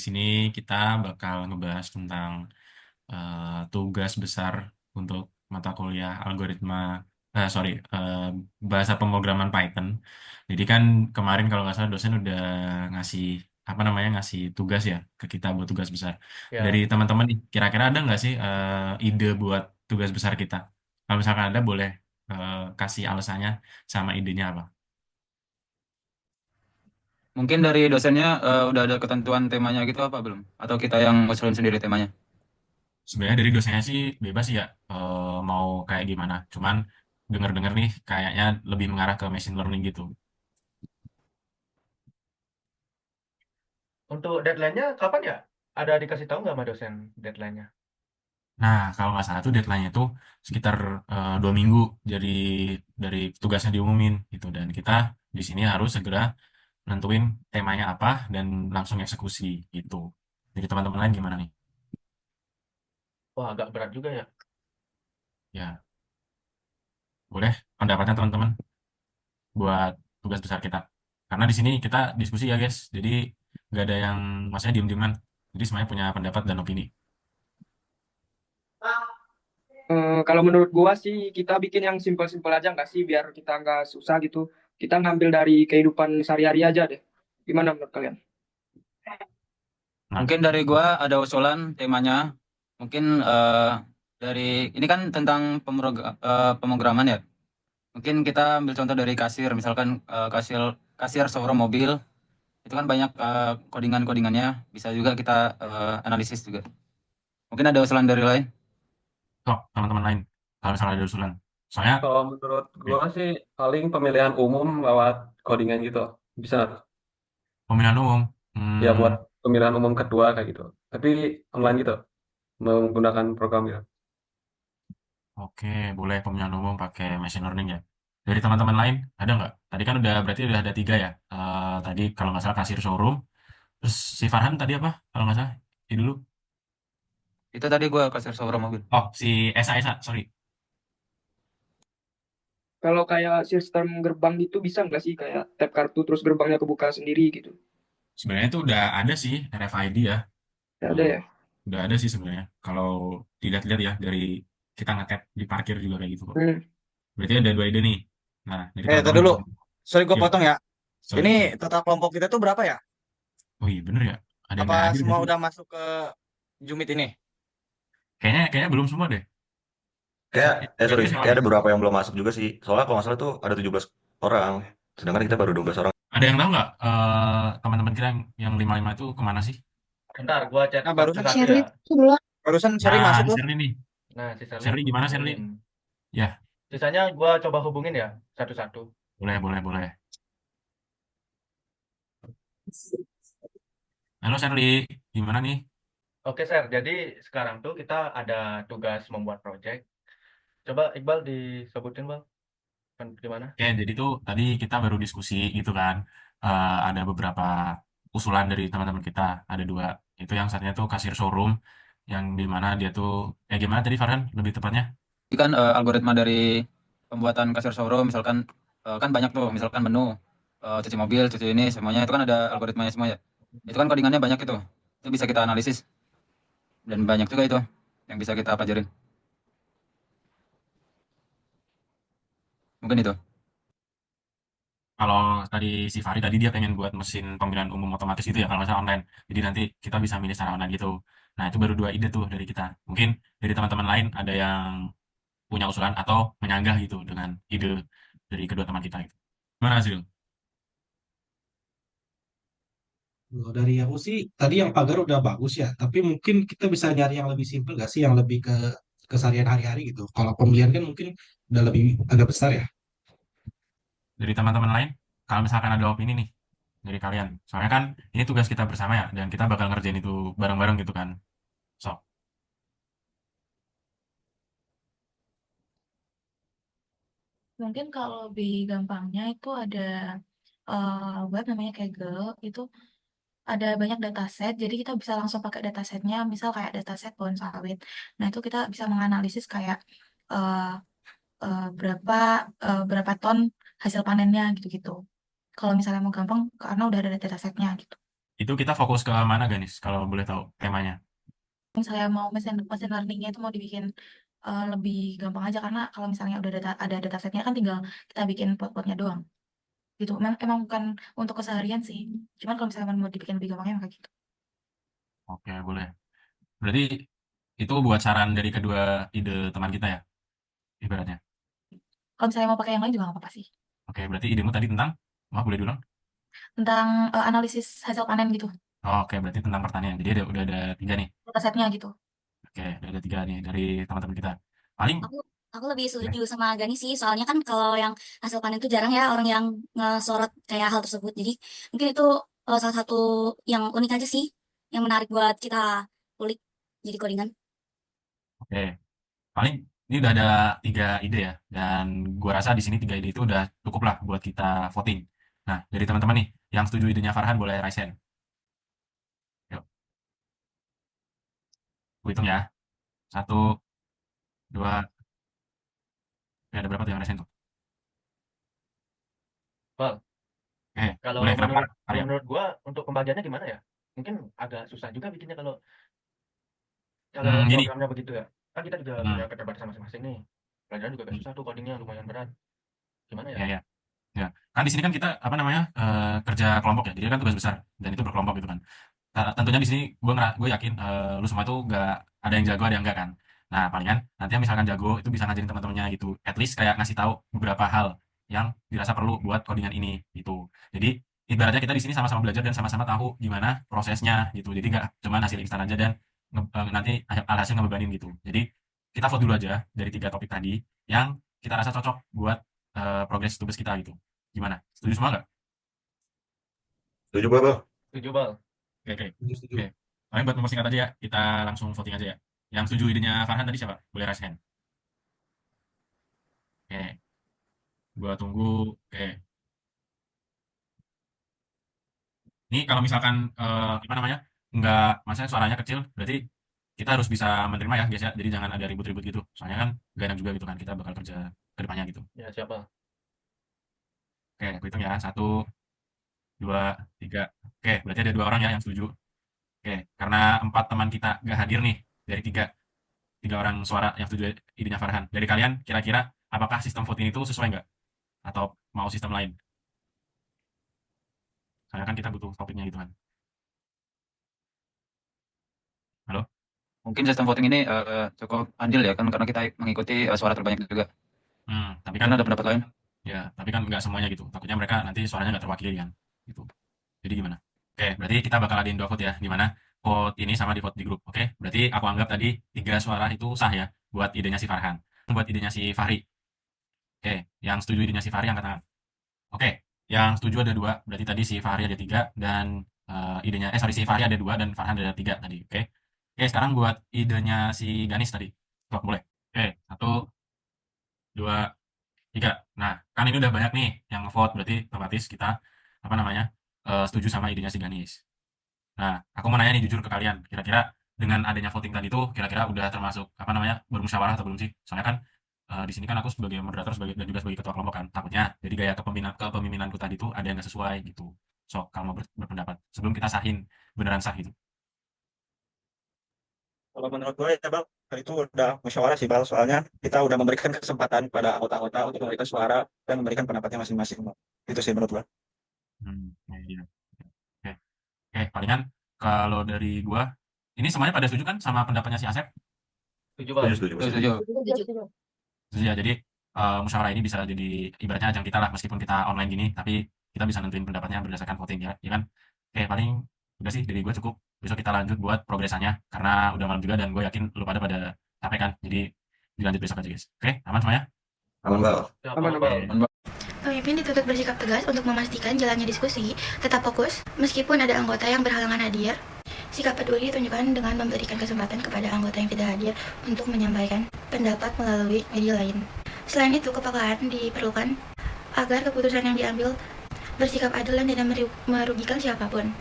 sini kita bakal ngebahas tentang tugas besar untuk mata kuliah algoritma, sorry, bahasa pemrograman Python. Jadi kan kemarin kalau nggak salah dosen udah ngasih apa namanya ngasih tugas ya ke kita buat tugas besar. Dari Ya, teman-teman nih, kira-kira ada nggak sih ide buat tugas besar kita? Kalau misalkan ada, boleh kasih alasannya sama idenya apa? Mungkin dari dosennya udah ada ketentuan temanya gitu apa belum? Atau kita yang ngusulin sendiri temanya? Sebenarnya dari dosennya sih bebas sih ya, mau kayak gimana. Cuman dengar-dengar nih kayaknya lebih mengarah ke machine learning gitu. untuk deadline-nya kapan ya? Ada dikasih tahu nggak sama dosen deadline-nya? Nah, kalau nggak salah tuh deadline-nya tuh sekitar 2 minggu dari tugasnya diumumin gitu. Dan kita di sini harus segera nentuin temanya apa dan langsung eksekusi gitu. Jadi teman-teman lain gimana nih? Wah, agak berat juga ya. Ya, boleh pendapatnya teman-teman buat tugas besar kita. Karena di sini kita diskusi ya guys. Jadi nggak ada yang maksudnya diem-dieman. Jadi semuanya punya pendapat dan opini. Kalau menurut gua sih kita bikin yang simpel-simpel aja nggak sih biar kita nggak susah gitu. Kita ngambil dari kehidupan sehari-hari aja deh. Gimana menurut kalian? Nah, Mungkin dari gua ada usulan temanya. Mungkin dari ini kan tentang pemrograman ya. Mungkin kita ambil contoh dari kasir, misalkan kasir kasir showroom mobil. Itu kan banyak codingan-codingannya. Bisa juga kita analisis juga. Mungkin ada usulan dari lain. kok teman-teman lain kalau misalnya ada usulan. Soalnya Kalau menurut oke, gua sih paling pemilihan umum lewat codingan gitu. Bisa pemilihan umum. ya buat Hmm, pemilihan umum kedua kayak gitu. Tapi online gitu, menggunakan program ya. oke, boleh pemilihan umum pakai machine learning ya. Dari teman-teman lain ada nggak? Tadi kan udah berarti udah ada 3 ya. Tadi kalau nggak salah kasir showroom. Terus si Farhan tadi apa? Kalau nggak salah, ini dulu. Itu tadi gua kasir showroom mobil. Oh, si Esa, sorry. Kalau kayak sistem gerbang gitu bisa nggak sih kayak tap kartu terus gerbangnya kebuka sendiri gitu? Sebenarnya itu udah ada sih RFID ya. Ya ada Eh, ya. udah ada sih sebenarnya. Kalau dilihat-lihat ya dari kita ngetap di parkir juga kayak gitu kok. Hmm. Berarti ada 2 ide nih. Nah, dari Tadi teman-teman. dulu. Sorry gue Yuk, potong ya. sorry, Ini sorry. total kelompok kita tuh berapa ya? Oh iya bener ya. Ada yang Apa nggak hadir nggak semua sih? udah masuk ke Jumit ini? Kayaknya belum semua deh. Kayak, Berarti sorry, salah kayak ya? ada beberapa yang belum masuk juga sih. Soalnya kalau nggak salah tuh ada 17 orang. Sedangkan kita baru 12 orang. Ada yang tahu nggak teman-teman kita yang 55 itu kemana sih? Bentar, gua chat Nah, barusan satu-satu ya. Shirley tuh belum. barusan Sherry Nah, masuk ini tuh. Sherly nih. Nah, si Sally Sherly gua gimana Sherly? hubungin. Ya, Sisanya gua coba hubungin ya, satu-satu. boleh. Halo Sherly, gimana nih? Oke, Sir. Jadi sekarang tuh kita ada tugas membuat project. Coba Iqbal disebutin, Bang. Gimana? Oke, jadi tuh tadi kita baru diskusi gitu kan. Ada beberapa usulan dari teman-teman kita. Ada 2. Itu yang satunya tuh kasir showroom, yang di mana dia tuh, gimana tadi Farhan lebih tepatnya? Ini kan algoritma dari pembuatan kasir showroom, misalkan kan banyak tuh, misalkan menu, cuci mobil, cuci ini, semuanya itu kan ada algoritmanya semua ya. Itu kan codingannya banyak itu bisa kita analisis dan banyak juga itu yang bisa kita pelajarin. Mungkin itu. Kalau tadi si Fari tadi dia pengen buat mesin pemilihan umum otomatis itu ya kalau nggak salah online. Jadi nanti kita bisa milih secara online gitu. Nah itu baru 2 ide tuh dari kita. Mungkin dari teman-teman lain ada yang punya usulan atau menyanggah gitu dengan ide dari kedua teman kita gitu. Gimana Azril? Kalau dari aku sih tadi yang pagar udah bagus ya, tapi mungkin kita bisa nyari yang lebih simpel gak sih, yang lebih ke keseharian hari-hari gitu. Kalau pembelian kan mungkin udah lebih agak besar ya. Dari teman-teman lain, kalau misalkan ada opini nih dari kalian. Soalnya kan ini tugas kita bersama ya, dan kita bakal ngerjain itu bareng-bareng gitu kan. So, Mungkin kalau lebih gampangnya itu ada web namanya Kaggle, itu ada banyak dataset, jadi kita bisa langsung pakai datasetnya, misal kayak dataset pohon sawit. Nah itu kita bisa menganalisis kayak eh, berapa berapa ton hasil panennya gitu-gitu. Kalau misalnya mau gampang, karena udah ada datasetnya gitu. Itu kita fokus ke mana, Ganis? Kalau boleh tahu temanya. Misalnya mau mesin learning-nya itu mau dibikin lebih gampang aja karena kalau misalnya udah ada datasetnya kan tinggal kita bikin plot-plotnya doang gitu. Emang bukan untuk keseharian sih. Cuman kalau misalnya mau dibikin lebih gampangnya kayak gitu. Oke, boleh. Berarti itu buat saran dari kedua ide teman kita ya, ibaratnya. Kalau misalnya mau pakai yang lain juga nggak apa-apa sih. Oke, berarti idemu tadi tentang, maaf boleh diulang? Tentang analisis hasil panen gitu, Oke, berarti tentang pertanian. Jadi udah ada 3 nih. datasetnya gitu. Oke, udah ada 3 nih dari teman-teman kita. Paling, Aku aku lebih ya, setuju sama Gani sih, soalnya kan kalau yang hasil panen itu jarang ya orang yang ngesorot kayak hal tersebut. Jadi mungkin itu salah satu yang unik aja sih, yang menarik buat kita kulik jadi codingan. oke. Paling ini udah ada 3 ide ya, dan gua rasa di sini 3 ide itu udah cukup lah buat kita voting. Nah, dari teman-teman nih, yang setuju idenya Farhan boleh raise hand. Yuk, gue hitung ya. 1, 2, ada berapa tuh yang raise hand tuh? Bal, Oke, kalau boleh kenapa? menurut Arya. menurut gua untuk pembagiannya gimana ya? Mungkin agak susah juga bikinnya kalau Gini. programnya begitu ya. Kan kita juga punya Hmm, keterbatasan masing-masing nih. Pelajaran juga agak susah tuh, codingnya lumayan berat. Gimana ya? ya, ya. Ya, kan di sini kan kita apa namanya kerja kelompok ya, jadi kan tugas besar dan itu berkelompok gitu kan. Tentunya di sini gue yakin lu semua tuh nggak ada yang jago ada yang enggak kan. Nah palingan nanti yang misalkan jago itu bisa ngajarin teman-temannya gitu, at least kayak ngasih tahu beberapa hal yang dirasa perlu buat codingan ini gitu. Jadi ibaratnya kita di sini sama-sama belajar dan sama-sama tahu gimana prosesnya gitu. Jadi nggak cuma hasil instan aja dan nanti alhasil ngebebanin gitu. Jadi kita vote dulu aja dari 3 topik tadi yang kita rasa cocok buat progres tugas kita gitu. Gimana? Setuju semua nggak? Setuju gua, Bal. Setuju, Bal. Oke, oke. Setuju. Oke. Paling buat mempersingkat aja ya, kita langsung voting aja ya. Yang setuju idenya Farhan tadi siapa? Boleh raise hand. Oke, gua tunggu. Oke. Ini kalau misalkan apa namanya? Nggak, maksudnya suaranya kecil, berarti kita harus bisa menerima ya, guys ya. Jadi jangan ada ribut-ribut gitu. Soalnya kan gak enak juga gitu kan, kita bakal kerja ke depannya gitu. Ya, siapa? Oke, aku hitung ya. 1, 2, 3. Oke, berarti ada 2 orang ya yang setuju. Oke, karena 4 teman kita gak hadir nih dari 3 orang suara yang setuju idenya Farhan. Dari kalian, kira-kira apakah sistem voting itu sesuai nggak? Atau mau sistem lain? Soalnya kan kita butuh topiknya gitu kan. Halo? Mungkin sistem voting ini cukup adil ya kan karena kita mengikuti suara terbanyak juga. Tapi kan Kan ada pendapat lain? ya, tapi kan nggak semuanya gitu. Takutnya mereka nanti suaranya nggak terwakili kan. Gitu. Jadi gimana? Oke, berarti kita bakal adain 2 vote ya, di mana vote ini sama di vote di grup. Oke, berarti aku anggap tadi 3 suara itu sah ya buat idenya si Farhan. Buat idenya si Fahri. Oke, yang setuju idenya si Fahri angkat tangan. Oke, yang setuju ada 2, berarti tadi si Fahri ada 3 dan sorry, si Fahri ada 2 dan Farhan ada 3 tadi. Oke. Oke, sekarang buat idenya si Ganis tadi. Coba boleh. Oke, 1, 2, 3. Nah, kan ini udah banyak nih yang vote, berarti otomatis kita apa namanya? Setuju sama idenya si Ganis. Nah, aku mau nanya nih jujur ke kalian, kira-kira dengan adanya voting tadi itu kira-kira udah termasuk apa namanya? Bermusyawarah atau belum sih? Soalnya kan di sini kan aku sebagai moderator dan juga sebagai ketua kelompok kan, takutnya jadi gaya kepemimpinanku tadi tuh ada yang nggak sesuai gitu. So, kalau mau berpendapat sebelum kita sahin beneran sah gitu. Kalau menurut gue ya Bang, itu udah musyawarah sih Bang, soalnya kita udah memberikan kesempatan pada anggota-anggota untuk memberikan suara dan memberikan pendapatnya masing-masing Bang. Itu sih menurut gue. Ya, iya. Oke, oke, palingan kalau dari gua, ini semuanya pada setuju kan sama pendapatnya si Asep? Setuju, Bal. Setuju, Setuju. setuju. Setuju. Setuju ya, jadi musyawarah ini bisa jadi ibaratnya ajang kita lah meskipun kita online gini, tapi kita bisa nentuin pendapatnya berdasarkan voting ya kan? Oke, paling udah sih dari gue cukup. Besok kita lanjut buat progresannya karena udah malam juga dan gue yakin lu pada capek kan, jadi dilanjut besok aja guys. Oke, aman semuanya? Aman, Bal. Siapa, Aman, Bal? Pemimpin dituntut bersikap tegas untuk memastikan jalannya diskusi, tetap fokus meskipun ada anggota yang berhalangan hadir. Sikap peduli ditunjukkan dengan memberikan kesempatan kepada anggota yang tidak hadir untuk menyampaikan pendapat melalui media lain. Selain itu, kepekaan diperlukan agar keputusan yang diambil bersikap adil dan tidak merugikan siapapun.